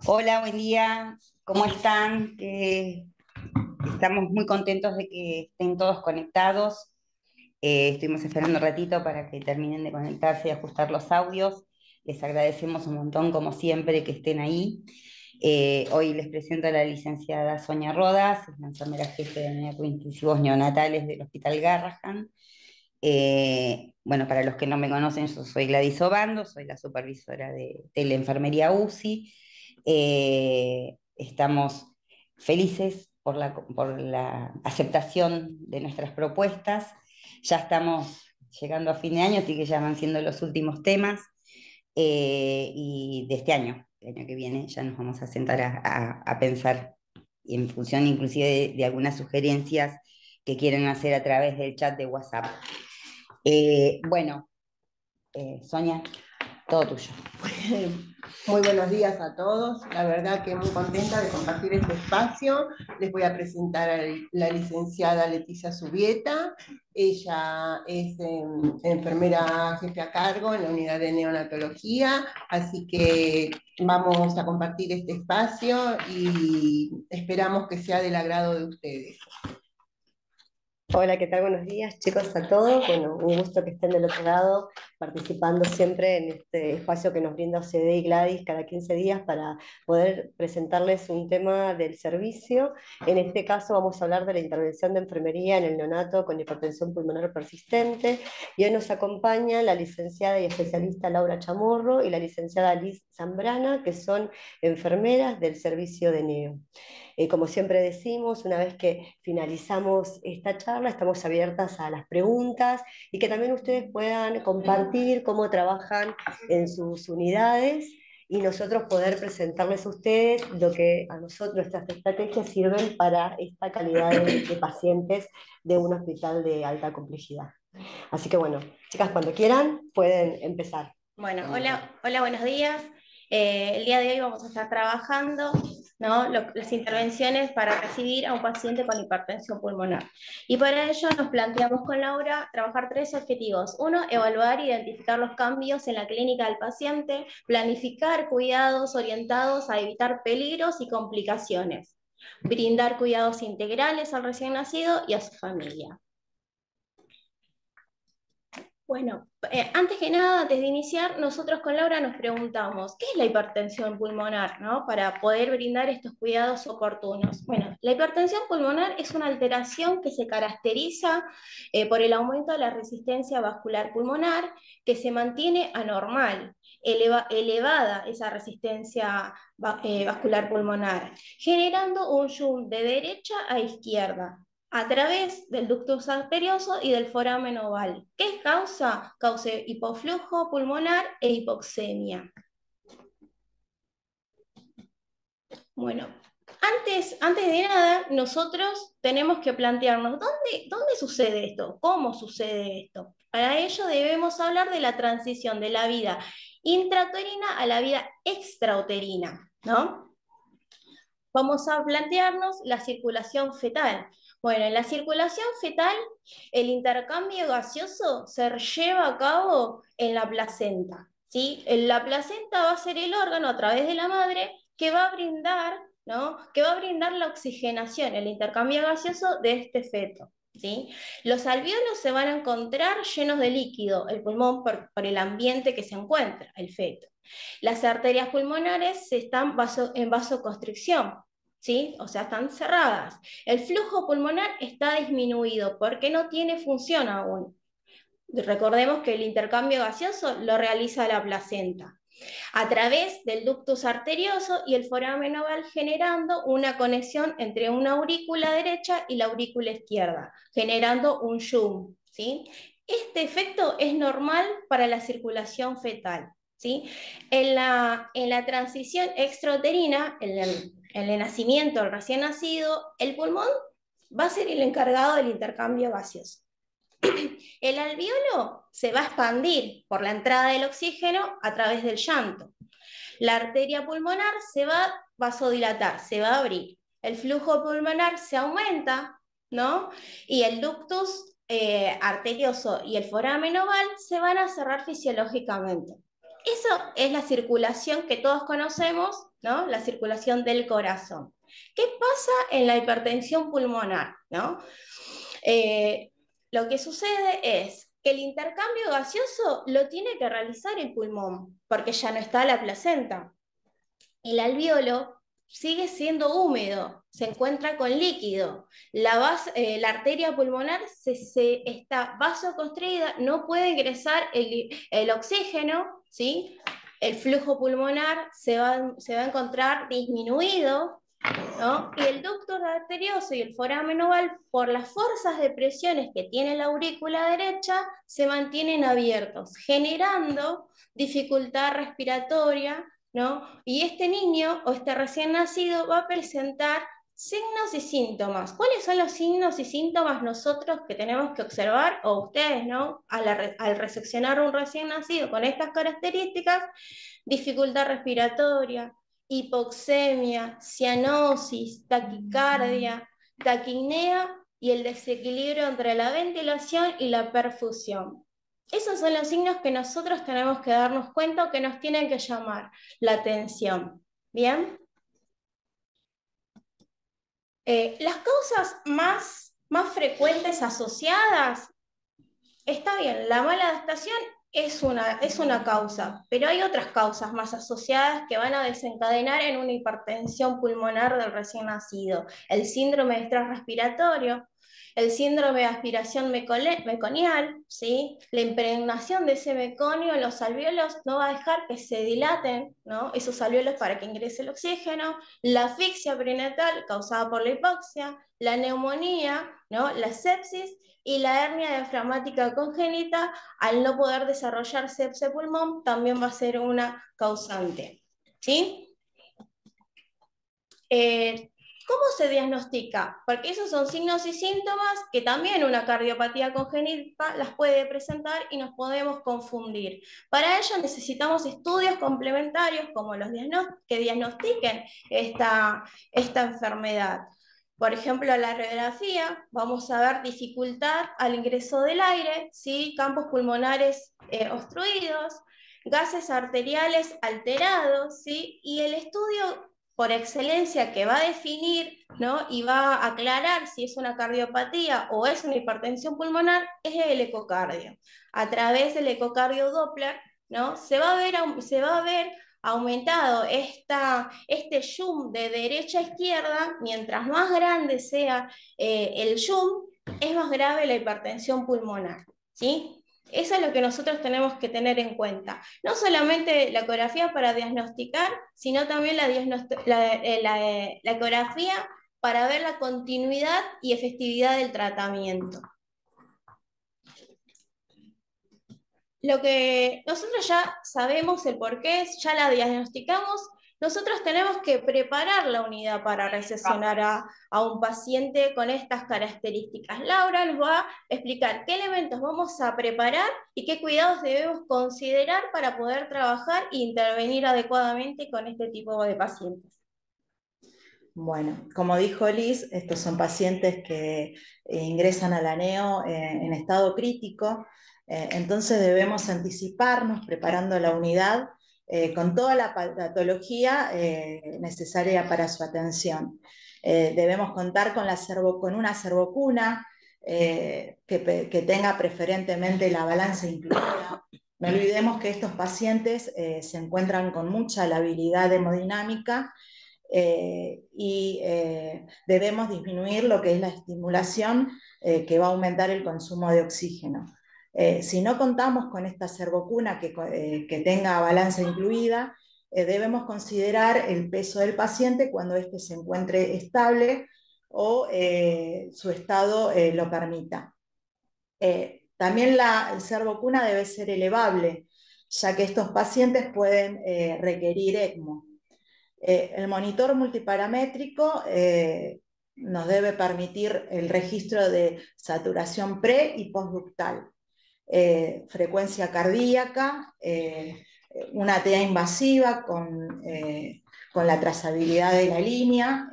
Hola, buen día. ¿Cómo están? Estamos muy contentos de que estén todos conectados. Estuvimos esperando un ratito para que terminen de conectarse y ajustar los audios. Les agradecemos un montón, como siempre, que estén ahí. Hoy les presento a la licenciada Sonia Rodas, es la enfermera jefe de neointensivos neonatales del Hospital Garrahan. Bueno, para los que no me conocen, yo soy Gladys Obando, soy la supervisora de la enfermería UCI. Estamos felices por la aceptación de nuestras propuestas. Ya estamos llegando a fin de año, así que ya van siendo los últimos temas. Y de este año, el año que viene, ya nos vamos a sentar a pensar, y en función inclusive de algunas sugerencias que quieren hacer a través del chat de WhatsApp. Bueno, Sonia, todo tuyo. Muy buenos días a todos. La verdad que muy contenta de compartir este espacio. Les voy a presentar a la licenciada Leticia Subieta. Ella es enfermera jefe a cargo en la unidad de neonatología, así que vamos a compartir este espacio y esperamos que sea del agrado de ustedes. Hola, ¿qué tal? Buenos días, chicos, a todos. Bueno, un gusto que estén del otro lado, participando siempre en este espacio que nos brinda OCD y Gladys cada 15 días para poder presentarles un tema del servicio. En este caso vamos a hablar de la intervención de enfermería en el neonato con hipertensión pulmonar persistente. Y hoy nos acompaña la licenciada y especialista Laura Chamorro y la licenciada Liz Zambrana, que son enfermeras del servicio de NEO. Como siempre decimos, una vez que finalizamos esta charla, estamos abiertas a las preguntas y que también ustedes puedan compartir cómo trabajan en sus unidades y nosotros poder presentarles a ustedes lo que a nosotros, nuestras estrategias sirven para esta calidad de pacientes de un hospital de alta complejidad. Así que bueno, chicas, cuando quieran pueden empezar. Bueno, hola, buenos días. El día de hoy vamos a estar trabajando, ¿no? Las intervenciones para recibir a un paciente con hipertensión pulmonar. Y para ello nos planteamos con Laura trabajar tres objetivos. Uno, evaluar e identificar los cambios en la clínica del paciente, planificar cuidados orientados a evitar peligros y complicaciones, brindar cuidados integrales al recién nacido y a su familia. Bueno, antes que nada, antes de iniciar, nosotros con Laura nos preguntamos, ¿qué es la hipertensión pulmonar, ¿no? Para poder brindar estos cuidados oportunos. Bueno, la hipertensión pulmonar es una alteración que se caracteriza por el aumento de la resistencia vascular pulmonar, que se mantiene anormal, elevada esa resistencia vascular pulmonar, generando un shunt de derecha a izquierda a través del ducto arterioso y del foramen oval. ¿Qué causa? Causa hipoflujo pulmonar e hipoxemia. Bueno, antes de nada, nosotros tenemos que plantearnos, ¿dónde sucede esto? ¿Cómo sucede esto? Para ello debemos hablar de la transición de la vida intrauterina a la vida extrauterina, ¿no? Vamos a plantearnos la circulación fetal. Bueno, en la circulación fetal, el intercambio gaseoso se lleva a cabo en la placenta, ¿sí? La placenta va a ser el órgano a través de la madre que va a brindar, ¿no? Que va a brindar la oxigenación, el intercambio gaseoso de este feto. ¿Sí? Los alvéolos se van a encontrar llenos de líquido, el pulmón por el ambiente que se encuentra, el feto. Las arterias pulmonares están en vasoconstricción, ¿sí? O sea, están cerradas. El flujo pulmonar está disminuido porque no tiene función aún. Recordemos que el intercambio gaseoso lo realiza la placenta a través del ductus arterioso y el foramen oval, generando una conexión entre una aurícula derecha y la aurícula izquierda, generando un shunt, ¿sí? Este efecto es normal para la circulación fetal, ¿sí? En la transición extrauterina, en el nacimiento del recién nacido, el pulmón va a ser el encargado del intercambio gaseoso. El alvéolo se va a expandir por la entrada del oxígeno a través del llanto. La arteria pulmonar se va a vasodilatar, se va a abrir. El flujo pulmonar se aumenta, ¿no? Y el ductus arterioso y el foramen oval se van a cerrar fisiológicamente. Eso es la circulación que todos conocemos, ¿no? La circulación del corazón. ¿Qué pasa en la hipertensión pulmonar, ¿no? Eh, lo que sucede es que el intercambio gaseoso lo tiene que realizar el pulmón, porque ya no está la placenta. El alveolo sigue siendo húmedo, se encuentra con líquido. La arteria pulmonar está vasoconstricta, no puede ingresar el oxígeno, ¿sí? El flujo pulmonar se va a encontrar disminuido, ¿no? Y el ducto arterioso y el foramen oval, por las fuerzas de presiones que tiene la aurícula derecha, se mantienen abiertos, generando dificultad respiratoria, ¿no? Y este niño o este recién nacido va a presentar signos y síntomas. ¿Cuáles son los signos y síntomas nosotros que tenemos que observar, o ustedes, ¿no? Al reseccionar un recién nacido con estas características: dificultad respiratoria, hipoxemia, cianosis, taquicardia, taquipnea y el desequilibrio entre la ventilación y la perfusión. Esos son los signos que nosotros tenemos que darnos cuenta o que nos tienen que llamar la atención. ¿Bien? Las causas más frecuentes asociadas, está bien, la mala adaptación es una causa, pero hay otras causas más asociadas que van a desencadenar en una hipertensión pulmonar del recién nacido. El síndrome de estrés respiratorio, el síndrome de aspiración meconial, ¿sí? La impregnación de ese meconio en los alvéolos no va a dejar que se dilaten, ¿no? Esos alvéolos para que ingrese el oxígeno, la asfixia perinatal causada por la hipoxia, la neumonía, ¿no? La sepsis y la hernia diafragmática congénita, al no poder desarrollar sepsis pulmón, también va a ser una causante. ¿Sí? ¿Cómo se diagnostica? Porque esos son signos y síntomas que también una cardiopatía congénita las puede presentar y nos podemos confundir. Para ello necesitamos estudios complementarios como los que diagnostiquen esta enfermedad. Por ejemplo, la radiografía, vamos a ver dificultad al ingreso del aire, ¿sí? Campos pulmonares obstruidos, gases arteriales alterados, ¿sí? Y el estudio por excelencia que va a definir, ¿no? Y va a aclarar si es una cardiopatía o es una hipertensión pulmonar es el ecocardio. A través del ecocardio Doppler, ¿no? Se va a ver aumentado este zoom de derecha a izquierda. Mientras más grande sea el zoom, es más grave la hipertensión pulmonar, ¿sí? Eso es lo que nosotros tenemos que tener en cuenta. No solamente la ecografía para diagnosticar, sino también la ecografía para ver la continuidad y efectividad del tratamiento. Lo que nosotros ya sabemos el porqué, ya la diagnosticamos, nosotros tenemos que preparar la unidad para recepcionar a un paciente con estas características. Laura nos va a explicar qué elementos vamos a preparar y qué cuidados debemos considerar para poder trabajar e intervenir adecuadamente con este tipo de pacientes. Bueno, como dijo Liz, estos son pacientes que ingresan a la NEO en estado crítico, entonces debemos anticiparnos preparando la unidad con toda la patología necesaria para su atención. Debemos contar con una servocuna que tenga preferentemente la balanza incluida. No olvidemos que estos pacientes se encuentran con mucha labilidad hemodinámica y debemos disminuir lo que es la estimulación que va a aumentar el consumo de oxígeno. Si no contamos con esta servocuna que tenga balanza incluida, debemos considerar el peso del paciente cuando éste se encuentre estable o su estado lo permita. También la servocuna debe ser elevable, ya que estos pacientes pueden requerir ECMO. El monitor multiparamétrico nos debe permitir el registro de saturación pre y postductal, frecuencia cardíaca, una TEA invasiva con la trazabilidad de la línea.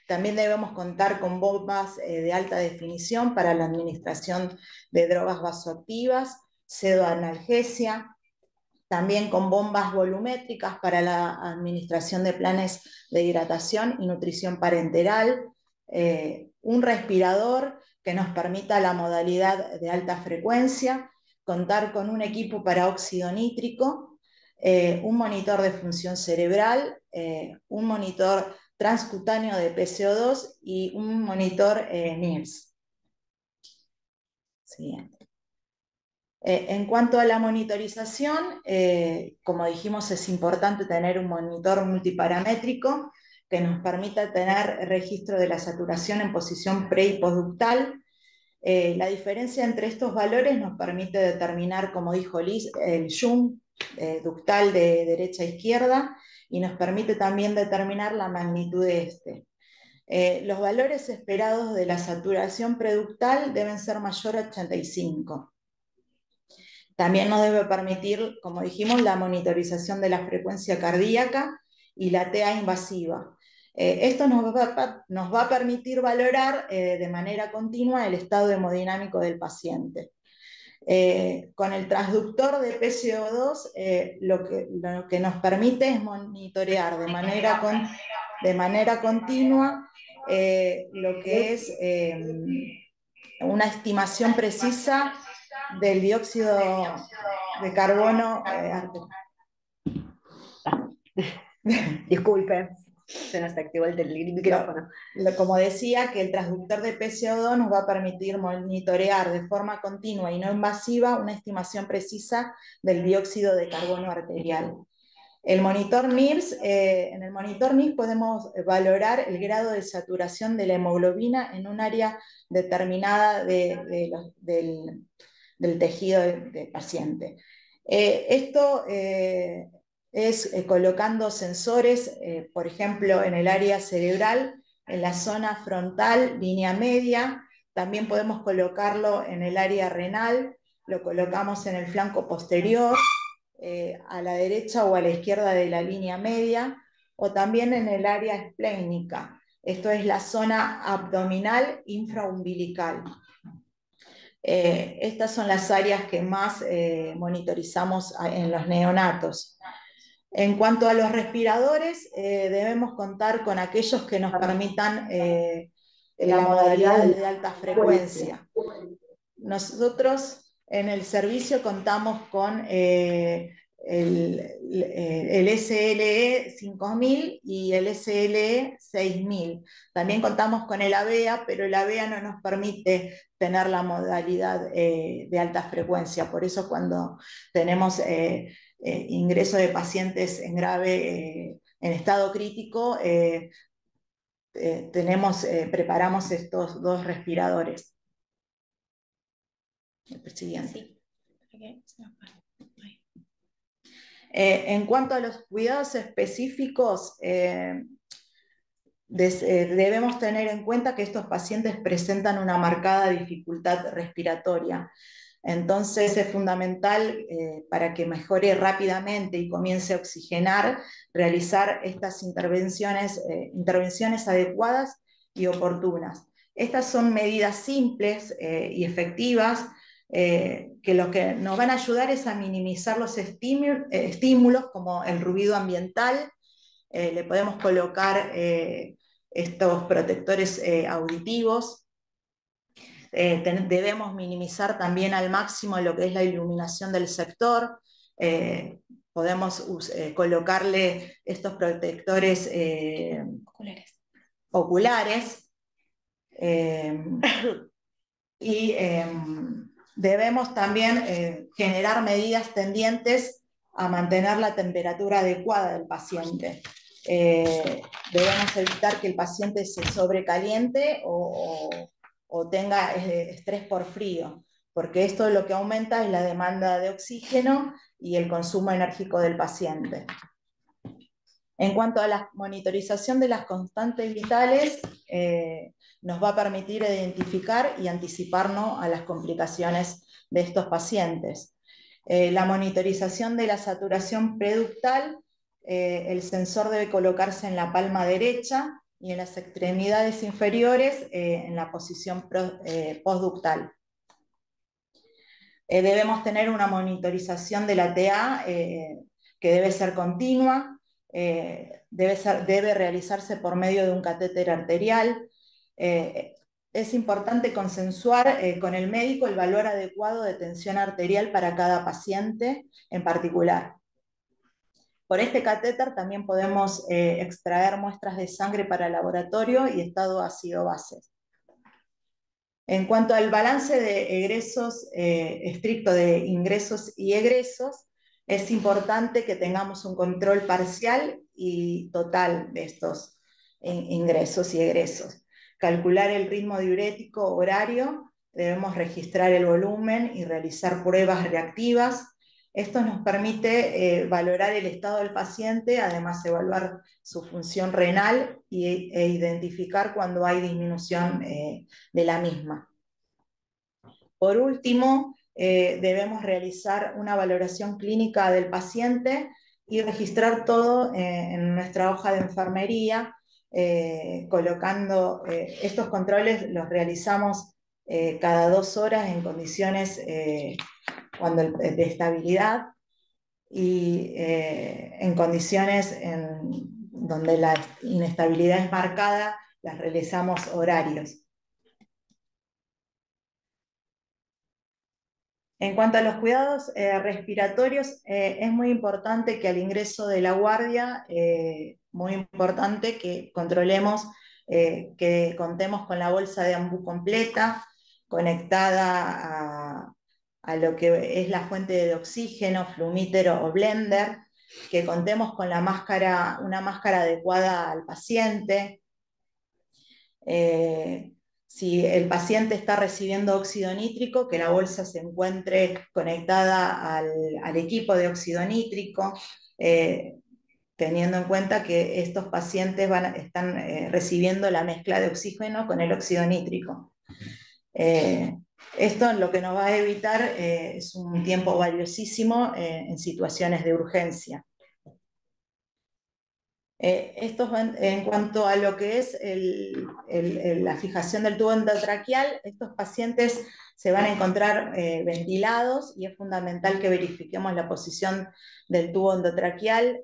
También debemos contar con bombas de alta definición para la administración de drogas vasoactivas, pseudoanalgesia. también con bombas volumétricas para la administración de planes de hidratación y nutrición parenteral, un respirador que nos permita la modalidad de alta frecuencia, contar con un equipo para óxido nítrico, un monitor de función cerebral, un monitor transcutáneo de PCO2 y un monitor NIRS. Siguiente. En cuanto a la monitorización, como dijimos, es importante tener un monitor multiparamétrico que nos permita tener registro de la saturación en posición pre y postductal. La diferencia entre estos valores nos permite determinar, como dijo Liz, el zoom ductal de derecha a izquierda, y nos permite también determinar la magnitud de este. Los valores esperados de la saturación preductal deben ser mayor a 85. También nos debe permitir, como dijimos, la monitorización de la frecuencia cardíaca y la TA invasiva. Esto nos va a permitir valorar de manera continua el estado hemodinámico del paciente. Con el transductor de PCO2, lo que nos permite es monitorear de manera continua lo que es una estimación precisa del dióxido de carbono. Disculpe, se nos activó el micrófono. Como decía, que el transductor de PCO2 nos va a permitir monitorear de forma continua y no invasiva una estimación precisa del dióxido de carbono arterial. El monitor NIRS, en el monitor NIRS podemos valorar el grado de saturación de la hemoglobina en un área determinada del tejido del paciente. Esto es colocando sensores, por ejemplo, en el área cerebral, en la zona frontal, línea media. También podemos colocarlo en el área renal, lo colocamos en el flanco posterior, a la derecha o a la izquierda de la línea media, o también en el área esplénica. Esto es la zona abdominal infraumbilical. Estas son las áreas que más monitorizamos en los neonatos. En cuanto a los respiradores, debemos contar con aquellos que nos permitan la modalidad de alta frecuencia. Nosotros en el servicio contamos con el SLE 5000 y el SLE 6000. También contamos con el AVEA, pero el AVEA no nos permite tener la modalidad de alta frecuencia. Por eso cuando tenemos ingreso de pacientes en grave, en estado crítico, preparamos estos dos respiradores. El siguiente. En cuanto a los cuidados específicos, debemos tener en cuenta que estos pacientes presentan una marcada dificultad respiratoria. Entonces es fundamental, para que mejore rápidamente y comience a oxigenar, realizar estas intervenciones adecuadas y oportunas. Estas son medidas simples y efectivas, que lo que nos van a ayudar es a minimizar los estímulos como el ruido ambiental. Le podemos colocar estos protectores auditivos. Debemos minimizar también al máximo lo que es la iluminación del sector. Podemos colocarle estos protectores oculares. Y debemos también generar medidas tendientes a mantener la temperatura adecuada del paciente. Debemos evitar que el paciente se sobrecaliente o tenga estrés por frío, porque esto lo que aumenta es la demanda de oxígeno y el consumo enérgico del paciente. En cuanto a la monitorización de las constantes vitales, nos va a permitir identificar y anticiparnos a las complicaciones de estos pacientes. La monitorización de la saturación preductal, el sensor debe colocarse en la palma derecha y en las extremidades inferiores en la posición postductal. Debemos tener una monitorización de la TA que debe ser continua, debe realizarse por medio de un catéter arterial. Es importante consensuar con el médico el valor adecuado de tensión arterial para cada paciente en particular. Por este catéter también podemos extraer muestras de sangre para laboratorio y estado ácido-base. En cuanto al balance de egresos, estricto de ingresos y egresos, es importante que tengamos un control parcial y total de estos ingresos y egresos. Calcular el ritmo diurético horario, debemos registrar el volumen y realizar pruebas reactivas. Esto nos permite valorar el estado del paciente, además evaluar su función renal e identificar cuando hay disminución de la misma. Por último, debemos realizar una valoración clínica del paciente y registrar todo en nuestra hoja de enfermería, colocando estos controles, los realizamos cada 2 horas en condiciones de estabilidad y en condiciones donde la inestabilidad es marcada, las realizamos horarios. En cuanto a los cuidados respiratorios, es muy importante que al ingreso de la guardia, muy importante que controlemos que contemos con la bolsa de ambú completa, conectada a lo que es la fuente de oxígeno, flumíter o blender, que contemos con una máscara adecuada al paciente. Si el paciente está recibiendo óxido nítrico, que la bolsa se encuentre conectada al equipo de óxido nítrico, teniendo en cuenta que estos pacientes están recibiendo la mezcla de oxígeno con el óxido nítrico. Esto lo que nos va a evitar es un tiempo valiosísimo en situaciones de urgencia. Esto en cuanto a lo que es la fijación del tubo endotraqueal, estos pacientes se van a encontrar ventilados y es fundamental que verifiquemos la posición del tubo endotraqueal.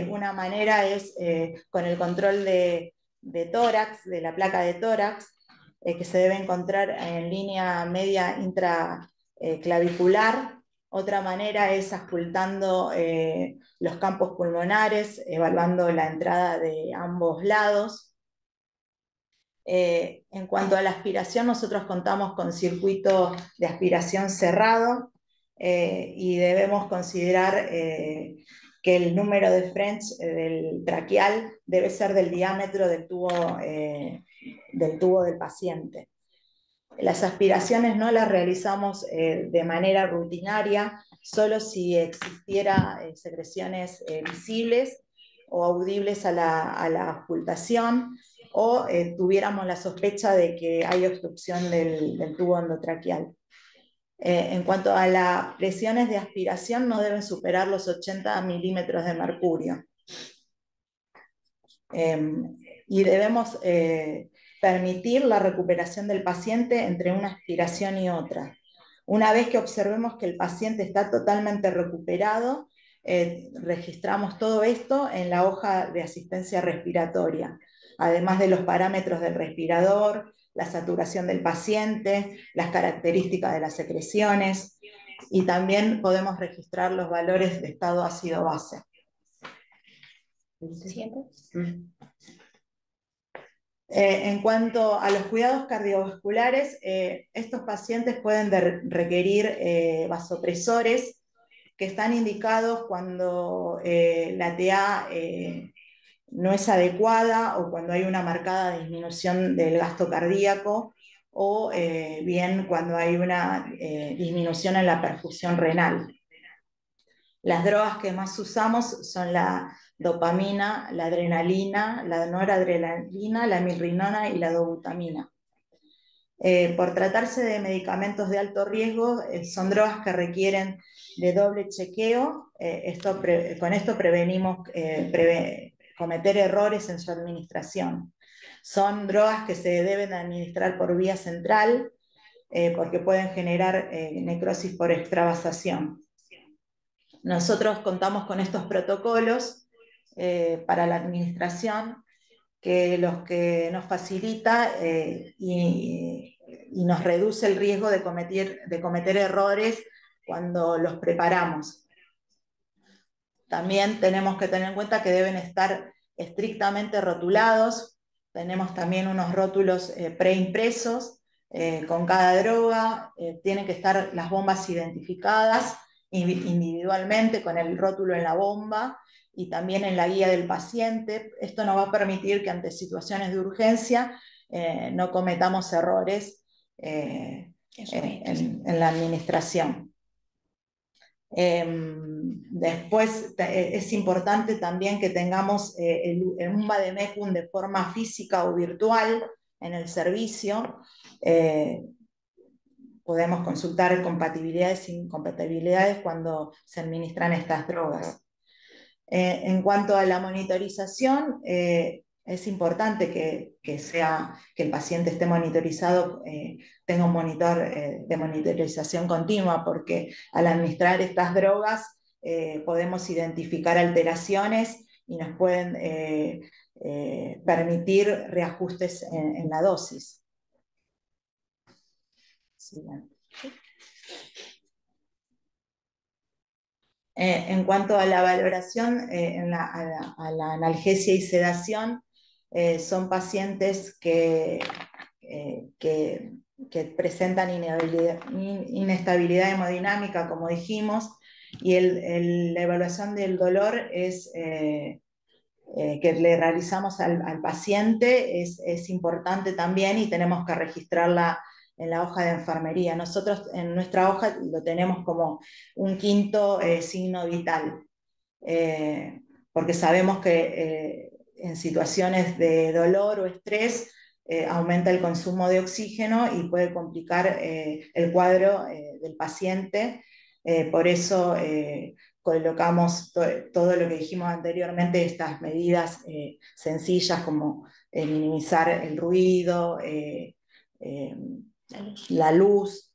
Una manera es con el control de tórax, de la placa de tórax, que se debe encontrar en línea media intraclavicular. Otra manera es auscultando los campos pulmonares, evaluando la entrada de ambos lados. En cuanto a la aspiración, nosotros contamos con circuito de aspiración cerrado y debemos considerar que el número de French del traqueal debe ser del diámetro del tubo del paciente. Las aspiraciones no las realizamos de manera rutinaria, solo si existiera secreciones visibles o audibles a la auscultación o tuviéramos la sospecha de que hay obstrucción del tubo endotraqueal. En cuanto a las presiones de aspiración, no deben superar los 80 milímetros de mercurio. Y debemos permitir la recuperación del paciente entre una aspiración y otra. Una vez que observemos que el paciente está totalmente recuperado, registramos todo esto en la hoja de asistencia respiratoria, además de los parámetros del respirador, la saturación del paciente, las características de las secreciones, y también podemos registrar los valores de estado ácido-base. En cuanto a los cuidados cardiovasculares, estos pacientes pueden requerir vasopresores que están indicados cuando la TA no es adecuada o cuando hay una marcada disminución del gasto cardíaco o bien cuando hay una disminución en la perfusión renal. Las drogas que más usamos son la dopamina, la adrenalina, la noradrenalina, la milrinona y la dobutamina. Por tratarse de medicamentos de alto riesgo, son drogas que requieren de doble chequeo. Con esto prevenimos cometer errores en su administración. Son drogas que se deben administrar por vía central, porque pueden generar necrosis por extravasación. Nosotros contamos con estos protocolos para la administración, los que nos facilita y nos reduce el riesgo de cometer errores cuando los preparamos. También tenemos que tener en cuenta que deben estar estrictamente rotulados. Tenemos también unos rótulos preimpresos con cada droga. Tienen que estar las bombas identificadas individualmente con el rótulo en la bomba y también en la guía del paciente. Esto nos va a permitir que ante situaciones de urgencia no cometamos errores en la administración. Después es importante también que tengamos un vademecum de forma física o virtual en el servicio. Podemos consultar compatibilidades e incompatibilidades cuando se administran estas drogas. En cuanto a la monitorización, es importante que el paciente esté monitorizado, tenga un monitor de monitorización continua, porque al administrar estas drogas podemos identificar alteraciones y nos pueden permitir reajustes en la dosis. Siguiente. En cuanto a la valoración a la analgesia y sedación, son pacientes que presentan inestabilidad hemodinámica, como dijimos, y la evaluación del dolor que le realizamos al paciente es importante también, y tenemos que registrarla en la hoja de enfermería. Nosotros en nuestra hoja lo tenemos como un quinto signo vital, porque sabemos que en situaciones de dolor o estrés aumenta el consumo de oxígeno y puede complicar el cuadro del paciente. Por eso colocamos todo lo que dijimos anteriormente, estas medidas sencillas como minimizar el ruido, la luz.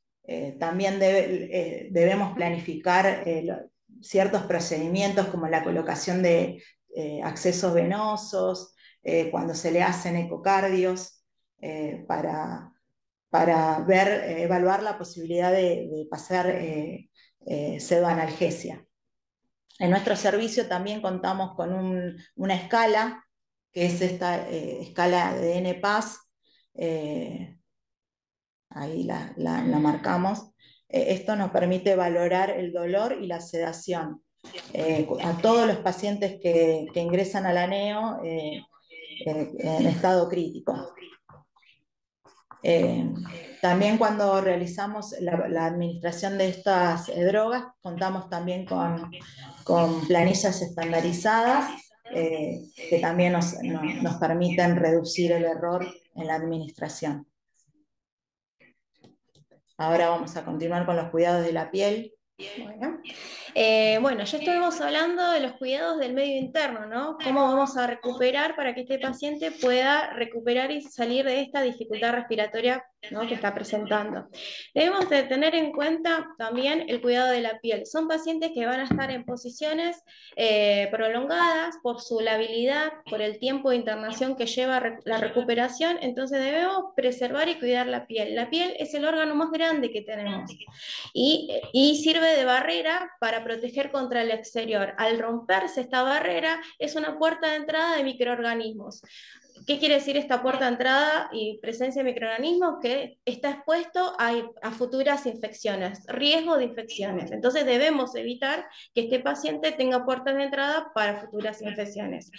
También debemos planificar ciertos procedimientos como la colocación de accesos venosos, cuando se le hacen ecocardios, para evaluar la posibilidad de pasar pseudoanalgesia. En nuestro servicio también contamos con una escala, que es esta escala de NPAS. Ahí la marcamos. Esto nos permite valorar el dolor y la sedación. A todos los pacientes que ingresan a la NEO en estado crítico. También cuando realizamos la administración de estas drogas, contamos también con planillas estandarizadas que también nos permiten reducir el error en la administración. Ahora vamos a continuar con los cuidados de la piel. Bueno, ya estuvimos hablando de los cuidados del medio interno, ¿no? Cómo vamos a recuperar para que este paciente pueda recuperar y salir de esta dificultad respiratoria, ¿no?, que está presentando. Debemos de tener en cuenta también el cuidado de la piel. Son pacientes que van a estar en posiciones prolongadas por su labilidad, por el tiempo de internación que lleva la recuperación, entonces debemos preservar y cuidar la piel. La piel es el órgano más grande que tenemos y sirve de barrera para proteger contra el exterior. Al romperse esta barrera, es una puerta de entrada de microorganismos. ¿Qué quiere decir esta puerta de entrada y presencia de microorganismos? Que está expuesto a futuras infecciones, riesgo de infecciones. Entonces debemos evitar que este paciente tenga puertas de entrada para futuras infecciones.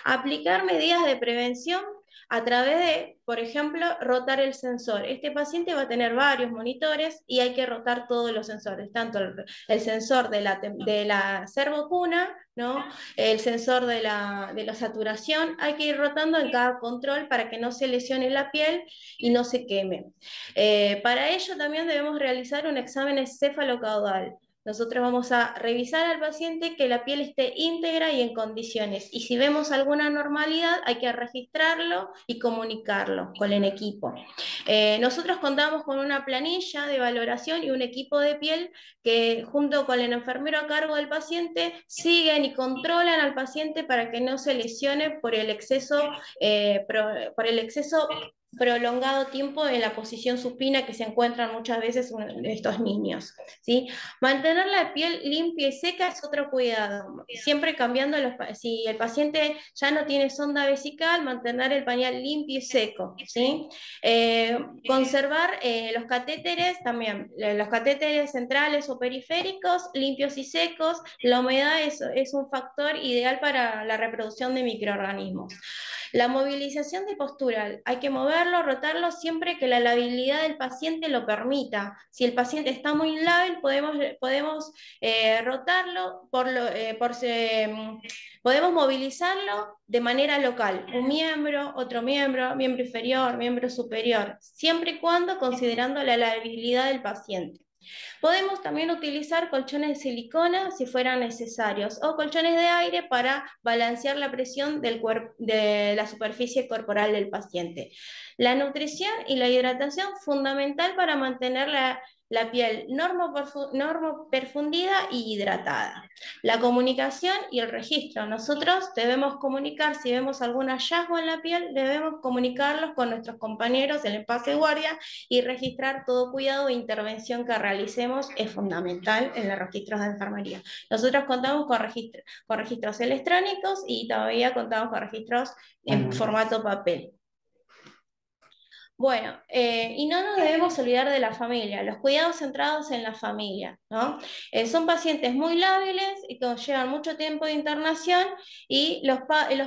Aplicar medidas de prevención a través de, por ejemplo, rotar el sensor. Este paciente va a tener varios monitores y hay que rotar todos los sensores, tanto el sensor de la servocuna, ¿no?, el sensor de la saturación, hay que ir rotando en cada control para que no se lesione la piel y no se queme. Para ello también debemos realizar un examen encefalocaudal, Nosotros vamos a revisar al paciente que la piel esté íntegra y en condiciones. Y si vemos alguna anormalidad, hay que registrarlo y comunicarlo con el equipo. Nosotros contamos con una planilla de valoración y un equipo de piel que junto con el enfermero a cargo del paciente siguen y controlan al paciente para que no se lesione por el exceso prolongado tiempo en la posición supina que se encuentran muchas veces estos niños, ¿sí? Mantener la piel limpia y seca es otro cuidado, siempre cambiando, si el paciente ya no tiene sonda vesical, mantener el pañal limpio y seco, ¿sí? Conservar los catéteres también, los catéteres centrales o periféricos limpios y secos. La humedad es un factor ideal para la reproducción de microorganismos. La movilización de postural, hay que moverlo, rotarlo siempre que la labilidad del paciente lo permita. Si el paciente está muy inlábil, podemos rotarlo, podemos movilizarlo de manera local, un miembro, otro miembro, miembro inferior, miembro superior, siempre y cuando considerando la labilidad del paciente. Podemos también utilizar colchones de silicona si fueran necesarios o colchones de aire para balancear la presión de la superficie corporal del paciente. La nutrición y la hidratación fundamental para mantener la piel perfundida y hidratada. La comunicación y el registro. Nosotros debemos comunicar, si vemos algún hallazgo en la piel, debemos comunicarlos con nuestros compañeros en el pase de guardia y registrar todo cuidado e intervención que realicemos es fundamental en los registros de enfermería. Nosotros contamos con registros electrónicos y todavía contamos con registros en formato papel. Bueno, y no nos debemos olvidar de la familia, los cuidados centrados en la familia, ¿no? Son pacientes muy lábiles y que llevan mucho tiempo de internación y los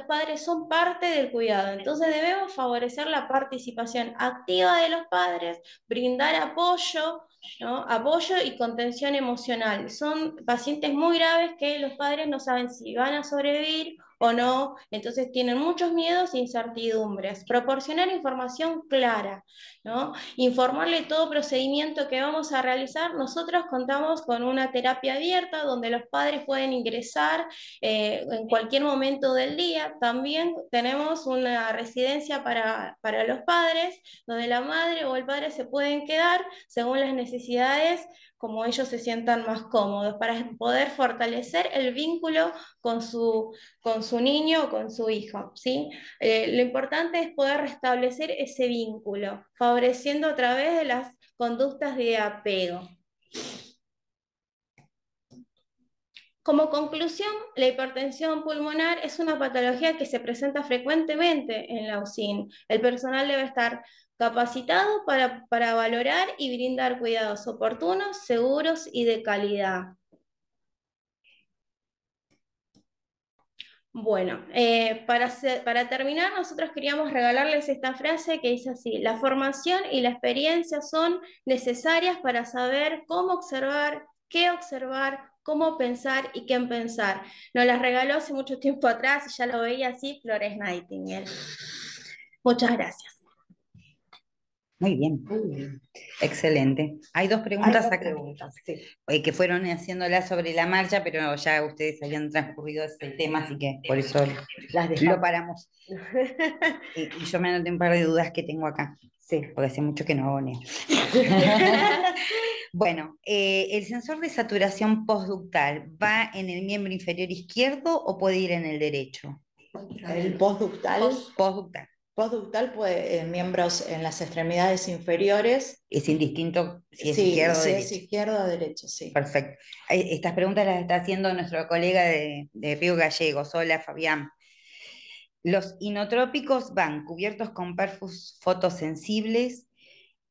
padres son parte del cuidado. Entonces debemos favorecer la participación activa de los padres, brindar apoyo, ¿no? Apoyo y contención emocional. Son pacientes muy graves que los padres no saben si van a sobrevivir o no, entonces tienen muchos miedos e incertidumbres. Proporcionar información clara, ¿no? Informarle todo procedimiento que vamos a realizar. Nosotros contamos con una terapia abierta donde los padres pueden ingresar en cualquier momento del día. También tenemos una residencia para los padres, donde la madre o el padre se pueden quedar según las necesidades, como ellos se sientan más cómodos, para poder fortalecer el vínculo con su niño o con su hijo, ¿sí? Lo importante es poder restablecer ese vínculo, favoreciendo a través de las conductas de apego. Como conclusión, la hipertensión pulmonar es una patología que se presenta frecuentemente en la UCIN. El personal debe estar capacitado para valorar y brindar cuidados oportunos, seguros y de calidad. Bueno, para terminar, nosotros queríamos regalarles esta frase que dice así: la formación y la experiencia son necesarias para saber cómo observar, cómo pensar y qué pensar. Nos las regaló hace mucho tiempo atrás y ya lo veía así Florence Nightingale. Muchas gracias. Muy bien, excelente. Hay dos preguntas acá sí. que fueron haciéndolas sobre la marcha, pero ya ustedes habían transcurrido ese tema, así que por eso lo paramos. Y yo me anoté un par de dudas que tengo acá, Sí. porque hace mucho que no hago neo. Bueno, ¿el sensor de saturación postductal va en el miembro inferior izquierdo o puede ir en el derecho? El postductal. Postductal. Postductal puede en miembros en las extremidades inferiores. Es indistinto si es Sí, izquierdo o si derecho. es izquierdo o derecho, sí. Perfecto. Estas preguntas las está haciendo nuestro colega de Río Gallegos. Hola, Fabián. ¿Los inotrópicos van cubiertos con perfus fotosensibles?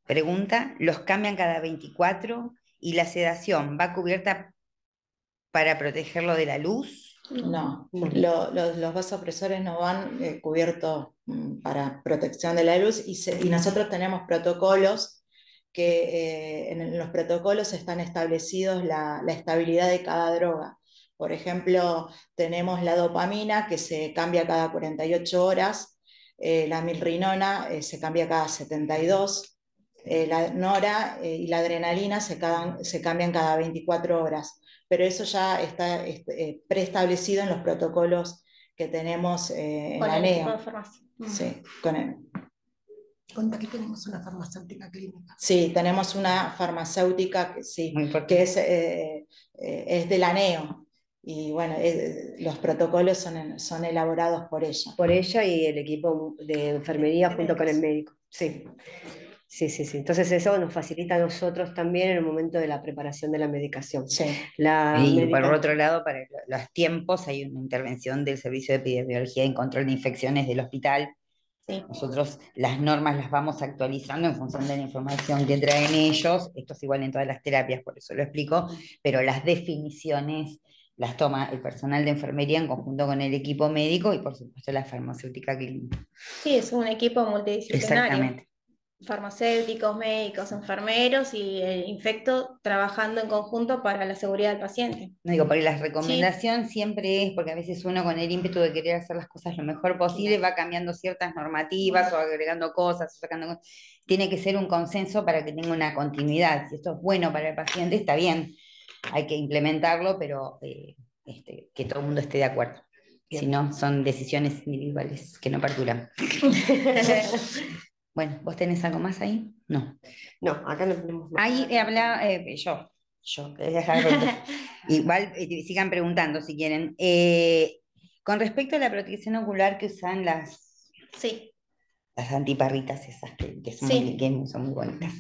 Pregunta. ¿Los cambian cada 24? ¿Y la sedación va cubierta para protegerlo de la luz? No, los vasopresores no van cubiertos para protección de la luz y nosotros tenemos protocolos que en los protocolos están establecidos la estabilidad de cada droga. Por ejemplo, tenemos la dopamina que se cambia cada 48 horas, la milrinona se cambia cada 72, la nora y la adrenalina se cambian cada 24 horas. pero eso ya está preestablecido en los protocolos que tenemos en Con la el equipo de NEO. farmacia. Sí, con el, Aquí tenemos una farmacéutica clínica. sí, tenemos una farmacéutica que, sí, Muy que importante. es de la NEO. Y bueno, los protocolos son elaborados por ella. Por ella y el equipo de enfermería De junto con el médicos. médico. Sí. Sí, sí, sí. Entonces eso nos facilita a nosotros también en el momento de la preparación de la medicación. Sí. La Y por medica- otro lado, para los tiempos, hay una intervención del Servicio de Epidemiología y Control de Infecciones del hospital. Sí. Nosotros las normas las vamos actualizando en función de la información que traen ellos. Esto es igual en todas las terapias, por eso lo explico, pero las definiciones las toma el personal de enfermería en conjunto con el equipo médico y por supuesto la farmacéutica clínica. Sí, es un equipo multidisciplinario. Exactamente. Farmacéuticos, médicos, enfermeros y el infecto trabajando en conjunto para la seguridad del paciente. No digo, porque la Sí, recomendación siempre es, porque a veces uno con el ímpetu de querer hacer las cosas lo mejor posible va cambiando ciertas normativas o agregando cosas o sacando cosas. Tiene que ser un consenso para que tenga una continuidad. Si esto es bueno para el paciente, está bien, hay que implementarlo, pero que todo el mundo esté de acuerdo. Si no, son decisiones individuales que no perduran. Bueno, ¿vos tenés algo más ahí? No. No, acá no tenemos más. Ahí habla yo, igual sigan preguntando si quieren. Con respecto a la protección ocular que usan sí, las antiparritas esas que son, sí. son muy bonitas.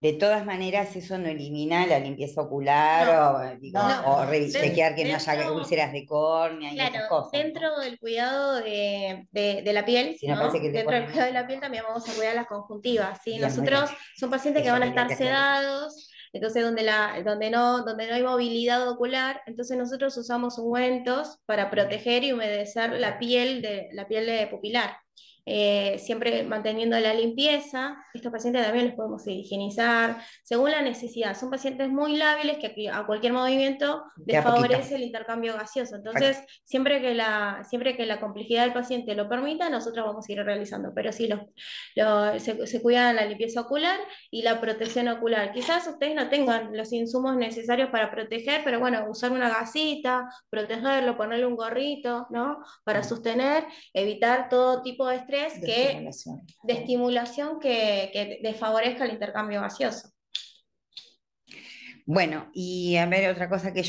De todas maneras, eso no elimina la limpieza ocular o chequear que no haya úlceras de córnea y esas Claro, cosas. dentro del cuidado de la piel, Si no, parece que te dentro del ponen- cuidado de la piel también vamos a cuidar las conjuntivas, ¿sí? Bien, muy Nosotros bien. son pacientes que Eso van a quería estar que aclares. sedados, entonces donde no hay movilidad ocular, entonces nosotros usamos ungüentos para proteger y humedecer la piel pupilar. Siempre manteniendo la limpieza, estos pacientes también los podemos higienizar según la necesidad. Son pacientes muy lábiles que a cualquier movimiento De a poquito. desfavorece el intercambio gaseoso. Entonces, siempre que la complejidad del paciente lo permita, nosotros vamos a ir realizando. Pero sí, se cuidan la limpieza ocular y la protección ocular. Quizás ustedes no tengan los insumos necesarios para proteger, pero bueno, usar una gasita, protegerlo, ponerle un gorrito, ¿no? Para sostener, evitar todo tipo de estrés de estimulación que desfavorezca el intercambio gaseoso. Bueno, y a ver, otra cosa que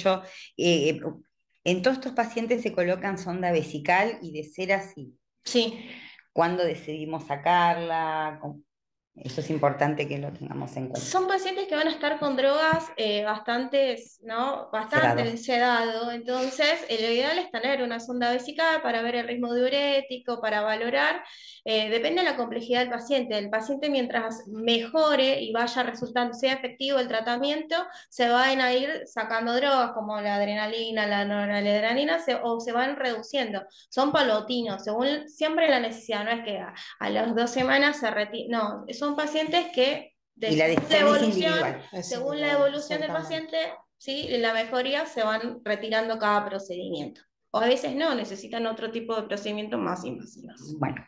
en todos estos pacientes se colocan sonda vesical y de ser así, Sí. ¿cuándo decidimos sacarla? Eso es importante que lo tengamos en cuenta. Son pacientes que van a estar con drogas bastante sedado, entonces lo ideal es tener una sonda vesical para ver el ritmo diurético, para valorar, depende de la complejidad del paciente. El paciente mientras mejore y vaya resultando, sea efectivo el tratamiento, se van a ir sacando drogas como la adrenalina, la noradrenalina, o se van reduciendo. Son paulatinos, según siempre la necesidad, no es que a las 2 semanas se retira, no, son pacientes que Y la decisión es individual. según la evolución del paciente, ¿sí? La mejoría se van retirando cada procedimiento. O a veces no, necesitan otro tipo de procedimientos más invasivos. Bueno,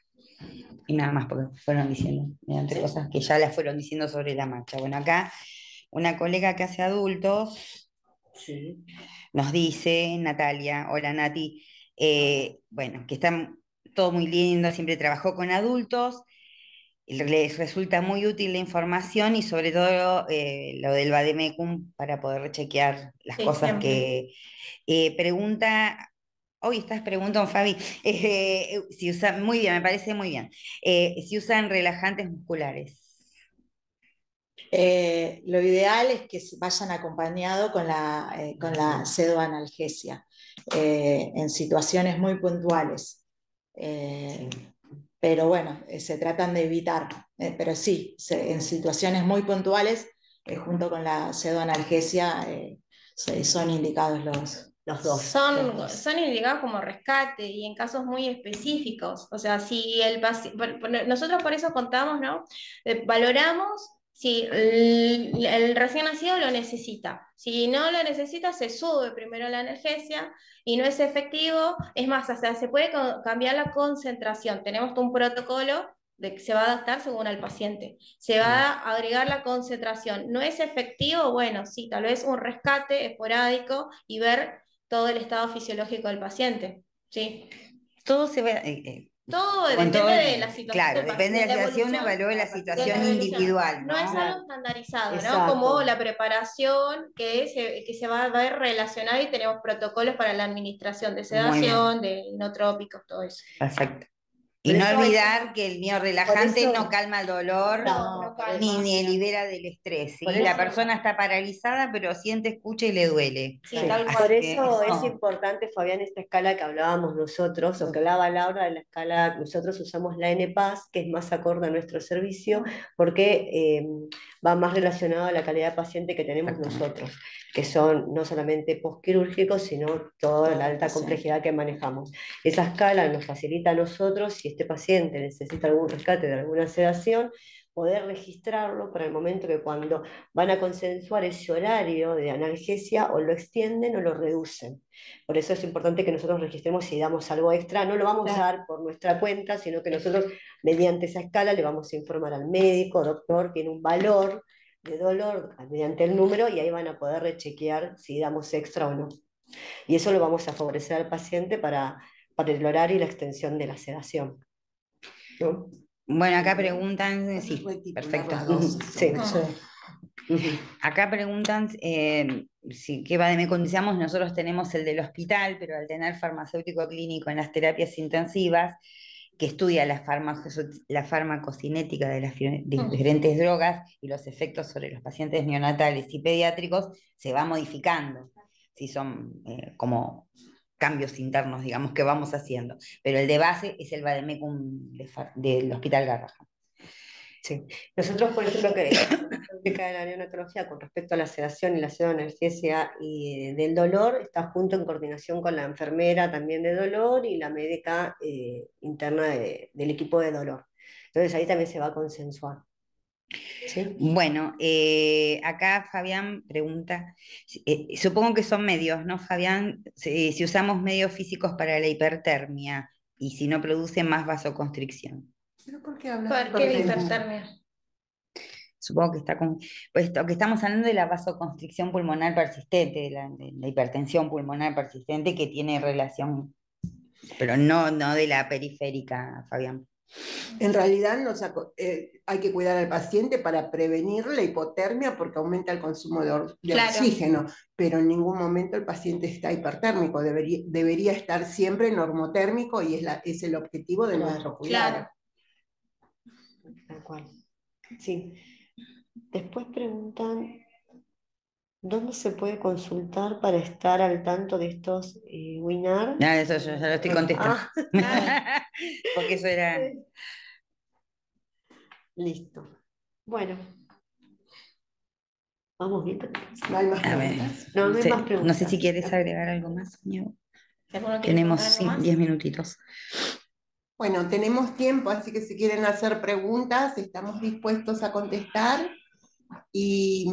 y nada más porque fueron diciendo, mediante cosas que ya las fueron diciendo sobre la marcha. Bueno, acá una colega que hace adultos nos dice, Natalia, hola Nati, bueno, que está todo muy lindo, siempre trabajó con adultos, les resulta muy útil la información y sobre todo lo del Vademecum para poder chequear las cosas Siempre. que pregunta. Hoy estás preguntando, Fabi, si usan, muy bien, me parece muy bien, si usan relajantes musculares. Lo ideal es que vayan acompañados con la pseudoanalgesia en situaciones muy puntuales. Pero bueno, se tratan de evitar. Pero sí, en situaciones muy puntuales, junto con la pseudoanalgesia, son indicados los dos. Son indicados como rescate y en casos muy específicos. O sea, si el paciente, nosotros por eso contamos, ¿no? Valoramos si el recién nacido lo necesita. Si no lo necesita, se sube primero la analgesia y no es efectivo. Es más, o sea, se puede cambiar la concentración. Tenemos un protocolo de que se va a adaptar según al paciente. Se va a agregar la concentración. ¿No es efectivo? Bueno, sí, tal vez un rescate esporádico y ver todo el estado fisiológico del paciente. ¿Sí? Todo se va, Todo con depende todo, de la situación claro, del depende de paciente, la situación, uno evalúa la de la situación evolución. individual, No es ¿no? algo estandarizado, ¿no? Exacto. Como la preparación que se va a ver relacionada y tenemos protocolos para la administración de Muy bien, sedación, de inotrópicos, todo eso. perfecto. Y Por no eso olvidar que el mio-relajante no calma el dolor No por calma. ni libera del estrés, ¿sí? Por La eso- persona está paralizada, pero siente, escucha y le duele. Sí, Sí, tal Así por cual. que eso es eso, importante, Fabián, esta escala que hablábamos nosotros, o que hablaba Laura de la escala, nosotros usamos la NPAS, que es más acorde a nuestro servicio, porque va más relacionado a la calidad de paciente que tenemos nosotros, que son no solamente postquirúrgicos, sino toda la alta complejidad que manejamos. Esa escala nos facilita a nosotros, si este paciente necesita algún rescate de alguna sedación, poder registrarlo para el momento que cuando van a consensuar ese horario de analgesia o lo extienden o lo reducen. Por eso es importante que nosotros registremos si damos algo extra. No lo vamos a dar por nuestra cuenta, sino que nosotros, mediante esa escala, le vamos a informar al médico, doctor, tiene un valor de dolor mediante el número y ahí van a poder rechequear si damos extra o no. Y eso lo vamos a favorecer al paciente para el horario y la extensión de la sedación, ¿no? bueno, acá preguntan, sí, Reticular perfecto. la dosis, Sí. sobre- Acá preguntan si qué va de meconizamos, nosotros tenemos el del hospital, pero al tener farmacéutico clínico en las terapias intensivas, que estudia la farmacocinética de las diferentes drogas y los efectos sobre los pacientes neonatales y pediátricos, se va modificando, si son como cambios internos, digamos, que vamos haciendo. Pero el de base es el vademecum del Hospital Garrahan. Sí. Nosotros, por ejemplo, que la práctica de la neonatología con respecto a la sedación y la pseudoanestesia y del dolor está junto en coordinación con la enfermera también de dolor y la médica interna del equipo de dolor. Entonces ahí también se va a consensuar. ¿Sí? Bueno, acá Fabián pregunta, supongo que son medios, ¿no, Fabián? Si usamos medios físicos para la hipertermia y si no produce más vasoconstricción. ¿Pero por qué hablas ¿Por qué la hipertermia? hipertermia? Supongo que está con, pues esto, que estamos hablando de la vasoconstricción pulmonar persistente, de la hipertensión pulmonar persistente que tiene relación, pero no de la periférica, Fabián. En realidad hay que cuidar al paciente para prevenir la hipotermia porque aumenta el consumo de Claro. oxígeno, pero en ningún momento el paciente está hipertérmico, debería estar siempre normotérmico y es el objetivo de nuestro cuidado. Claro. Tal cual. Sí. Después preguntan, ¿dónde se puede consultar para estar al tanto de estos WINAR? Nada, eso yo ya lo estoy contestando. Porque eso era... Listo. Bueno. Vamos bien. ¿No hay más A ver, preguntas? No, no hay más preguntas. no sé si quieres agregar algo más, Soñado. ¿Alguno quiere Tenemos preguntar algo más? 10 minutitos. Bueno, tenemos tiempo, así que si quieren hacer preguntas, estamos dispuestos a contestar. Y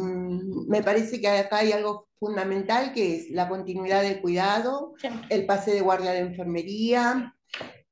me parece que acá hay algo fundamental que es la continuidad del cuidado, Sí. el pase de guardia de enfermería,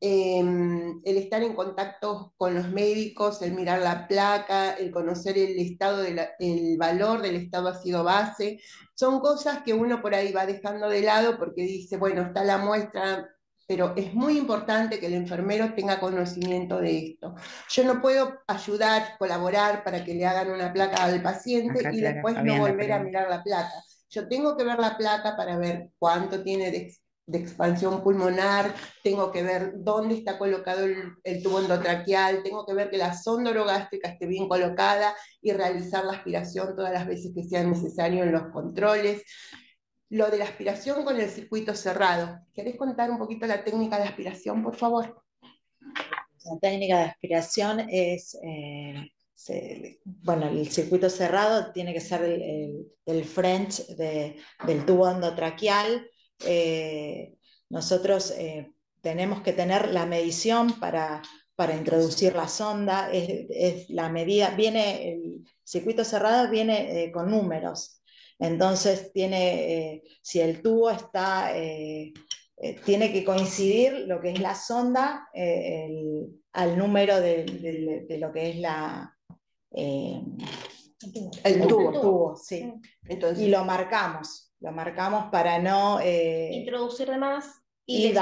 el estar en contacto con los médicos, el mirar la placa, el conocer el estado el valor del estado ácido base, son cosas que uno por ahí va dejando de lado porque dice, bueno, está la muestra, pero es muy importante que el enfermero tenga conocimiento de esto. Yo no puedo ayudar, colaborar para que le hagan una placa al paciente Acá, y claro, después no Fabián, la volver a pregunta. mirar la placa. Yo tengo que ver la placa para ver cuánto tiene de expansión pulmonar, tengo que ver dónde está colocado el tubo endotraqueal, tengo que ver que la sonda orogástrica esté bien colocada y realizar la aspiración todas las veces que sea necesario en los controles. Lo de la aspiración con el circuito cerrado. ¿Querés contar un poquito la técnica de aspiración, por favor? La técnica de aspiración es, bueno, el circuito cerrado tiene que ser el French del tubo endotraqueal. Nosotros tenemos que tener la medición para introducir la sonda, es la medida, el circuito cerrado viene con números. Entonces, si el tubo está, tiene que coincidir lo que es la sonda, al número de lo que es eh, El el tubo. tubo, sí. Entonces, Y lo marcamos para no introducir de más y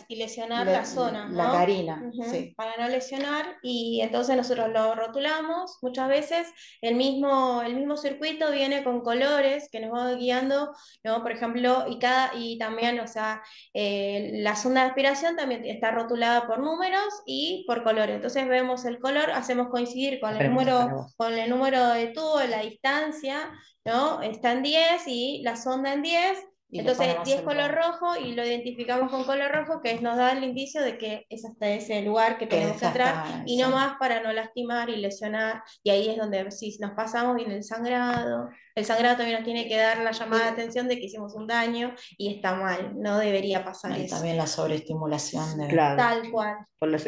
y lesionar la zona, la ¿no? carina, Ujú, sí. para no lesionar, y entonces nosotros lo rotulamos. Muchas veces el mismo circuito viene con colores que nos va guiando, ¿no? Por ejemplo, y también, o sea, la sonda de aspiración también está rotulada por números y por colores. Entonces vemos el color, hacemos coincidir con La el pregunta para número, vos. con el número de tubo, la distancia, ¿no? Está en 10 y la sonda en 10. Y le Entonces, ponemos 10 el color rojo. rojo y lo identificamos con color rojo, que nos da el indicio de que es hasta ese lugar que Que tenemos que ya entrar, está, y no sí. más para no lastimar y lesionar. Y ahí es donde, si nos pasamos, viene el sangrado. El sangrado también nos tiene que dar la llamada de atención de que hicimos un daño y está mal, no debería pasar Y eso. también la sobreestimulación de... Claro. Tal cual,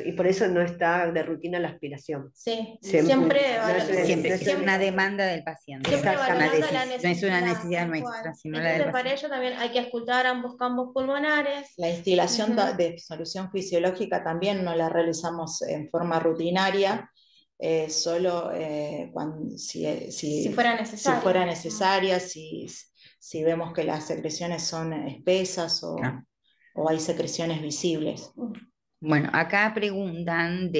Y por eso no está de rutina la aspiración. sí. Siempre- Siempre, no es una- Siempre, no es una demanda del paciente. siempre Exactamente. valorando la No es una necesidad tal nuestra, cual. sino la del Entonces, para paciente. ello también hay que escultar ambos campos pulmonares. La instilación Ujú. de solución fisiológica también no la realizamos en forma rutinaria, solo Si fuera necesario. si fuera necesaria, si vemos que las secreciones son espesas Ah. o hay secreciones visibles. Bueno, acá preguntan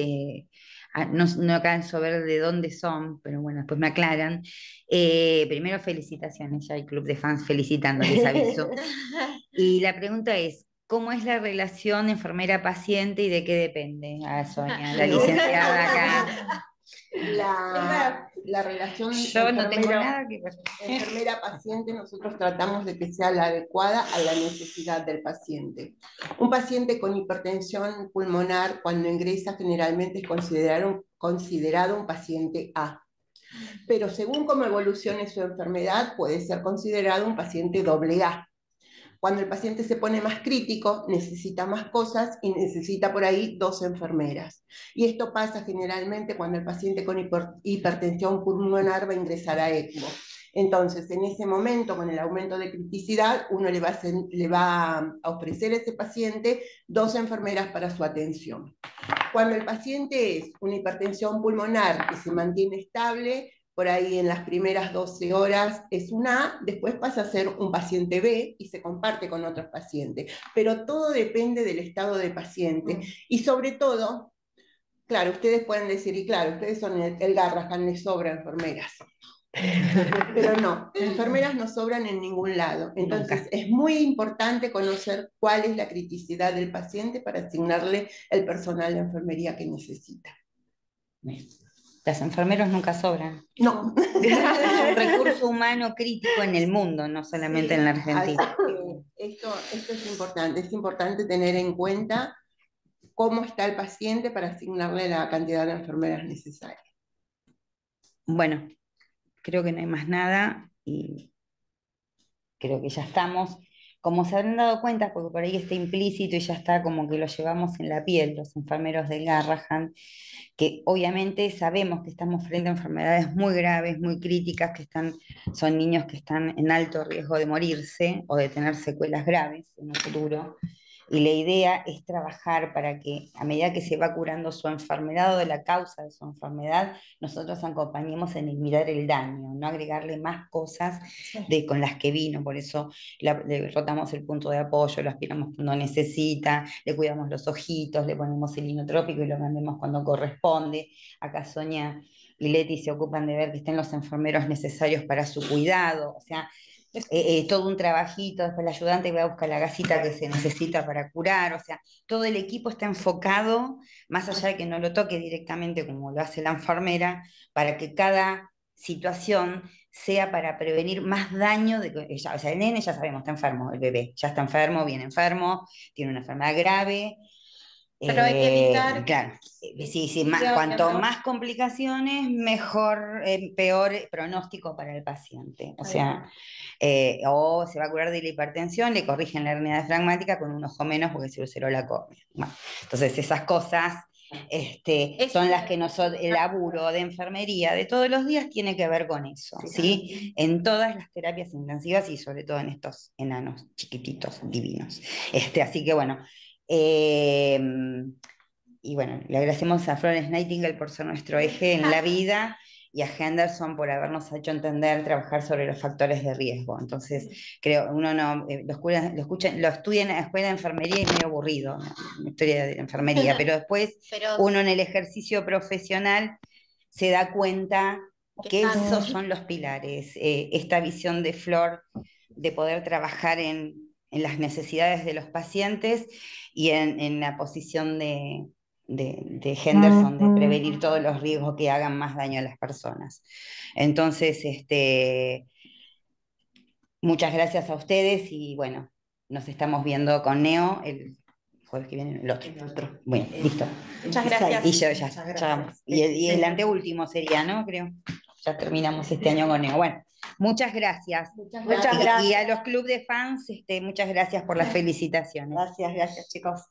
no alcanzo a ver de dónde son, pero bueno, después me aclaran. Primero, felicitaciones, ya hay club de fans felicitando, les aviso. Y la pregunta es, ¿cómo es la relación enfermera-paciente y de qué depende? Sonia, la licenciada acá. la relación Yo no tengo nada que ver. enfermera-paciente, nosotros tratamos de que sea la adecuada a la necesidad del paciente. Un paciente con hipertensión pulmonar, cuando ingresa, generalmente es considerado un paciente A. Pero según cómo evolucione su enfermedad, puede ser considerado un paciente AA. Cuando el paciente se pone más crítico, necesita más cosas y necesita por ahí 2 enfermeras. Y esto pasa generalmente cuando el paciente con hipertensión pulmonar va a ingresar a ECMO. Entonces, en ese momento, con el aumento de criticidad, uno le va a ofrecer a ese paciente 2 enfermeras para su atención. Cuando el paciente es una hipertensión pulmonar que se mantiene estable, por ahí en las primeras 12 horas es un A, después pasa a ser un paciente B y se comparte con otros pacientes. Pero todo depende del estado del paciente. Y sobre todo, claro, ustedes pueden decir, y claro, ustedes son el Garrahan, les sobra enfermeras. Pero no, enfermeras no sobran en ningún lado. Entonces, Nunca. es muy importante conocer cuál es la criticidad del paciente para asignarle el personal de enfermería que necesita. Los enfermeros nunca sobran. No. Es un recurso humano crítico en el mundo, no solamente en la Argentina. Esto es importante tener en cuenta cómo está el paciente para asignarle la cantidad de enfermeras necesarias. Bueno, creo que no hay más nada y creo que ya estamos. Como se habrán dado cuenta, porque por ahí está implícito y ya está como que lo llevamos en la piel, los enfermeros del Garrahan, que obviamente sabemos que estamos frente a enfermedades muy graves, muy críticas, son niños que están en alto riesgo de morirse o de tener secuelas graves en un futuro. Y la idea es trabajar para que a medida que se va curando su enfermedad o de la causa de su enfermedad, nosotros acompañemos en mirar el daño, no agregarle más cosas con las que vino. Por eso le rotamos el punto de apoyo, lo aspiramos cuando necesita, le cuidamos los ojitos, le ponemos el inotrópico y lo mandemos cuando corresponde. Acá Sonia y Leti se ocupan de ver que estén los enfermeros necesarios para su cuidado. O sea, todo un trabajito, después el ayudante va a buscar la gasita que se necesita para curar, o sea, todo el equipo está enfocado, más allá de que no lo toque directamente como lo hace la enfermera, para que cada situación sea para prevenir más daño de que ella, o sea, el nene ya sabemos, está enfermo, el bebé ya está enfermo, viene enfermo, tiene una enfermedad grave. Pero hay que evitar. Claro, sí, cuanto más complicaciones, mejor, peor pronóstico para el paciente. O sea, o se va a curar de la hipertensión, le corrigen la hernia diafragmática con un ojo menos porque se ulceró la córnea. Bueno, entonces esas cosas son las que el laburo de enfermería de todos los días tiene que ver con eso, ¿sí? En todas las terapias intensivas y sobre todo en estos enanos chiquititos, divinos. Así que bueno, y bueno, le agradecemos a Florence Nightingale por ser nuestro eje en la vida y a Henderson por habernos hecho entender, trabajar sobre los factores de riesgo. Entonces, creo, uno no, lo estudia en la escuela de enfermería y es medio aburrido, ¿no? Una historia de enfermería, pero después uno en el ejercicio profesional se da cuenta que esos son los pilares, esta visión de Flor de poder trabajar en las necesidades de los pacientes y en la posición de Henderson, de prevenir todos los riesgos que hagan más daño a las personas. Entonces, muchas gracias a ustedes y bueno, nos estamos viendo con Neo el jueves que viene, el otro. Bueno, listo. Muchas gracias. Y yo ya. Y el anteúltimo sería, ¿no? Creo. Ya terminamos este año con Neo. Bueno, muchas gracias. Muchas gracias. Y a los clubes de fans, muchas gracias por las felicitaciones. Gracias chicos.